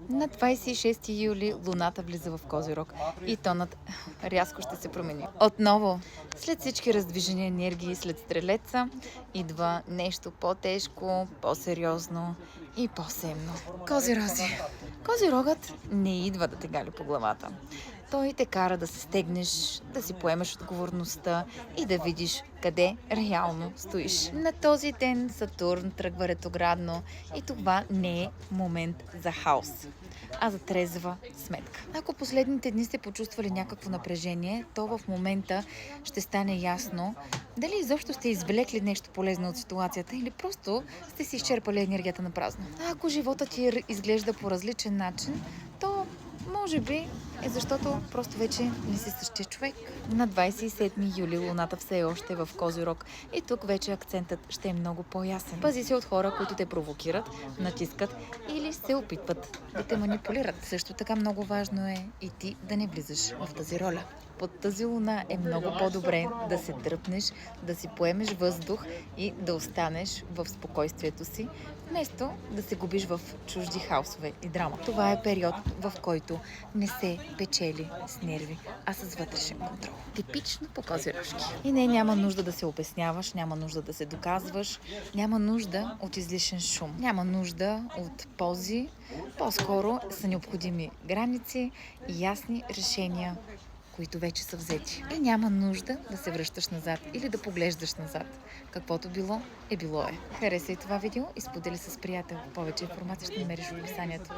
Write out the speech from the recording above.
На 26 юли луната влиза в Козирог и тонът рязко ще се промени. Отново, след всички раздвижени енергии, след Стрелеца, идва нещо по-тежко, по-сериозно и по-семно. Козирози. Козирогът не идва да те гали по главата. Той те кара да се стегнеш, да си поемеш отговорността и да видиш къде реално стоиш. На този ден Сатурн тръгва ретроградно и това не е момент за хаос, а за трезва сметка. Ако последните дни сте почувствали някакво напрежение, то в момента ще стане ясно дали изобщо сте извлекли нещо полезно от ситуацията или просто сте си изчерпали енергията на празно. А ако животът ти изглежда по различен начин, то може би е защото просто вече не си същия човек. На 27 юли луната все още е в Козирог и тук вече акцентът ще е много по-ясен. Пази се от хора, които те провокират, натискат или се опитват да те манипулират. Също така много важно е и ти да не влизаш в тази роля. Под тази луна е много по-добре да се дръпнеш, да си поемеш въздух и да останеш в спокойствието си, вместо да се губиш в чужди хаосове и драма. Това е период, в който не се печели с нерви, а с вътрешен контрол. Типично по козирожки. И няма нужда да се обясняваш, няма нужда да се доказваш, няма нужда от излишен шум, няма нужда от пози, по-скоро са необходими граници и ясни решения, които вече са взети. И няма нужда да се връщаш назад или да поглеждаш назад. Каквото било, е било е. Харесай това видео и сподели с приятел. Повече информация ще намериш в описанието.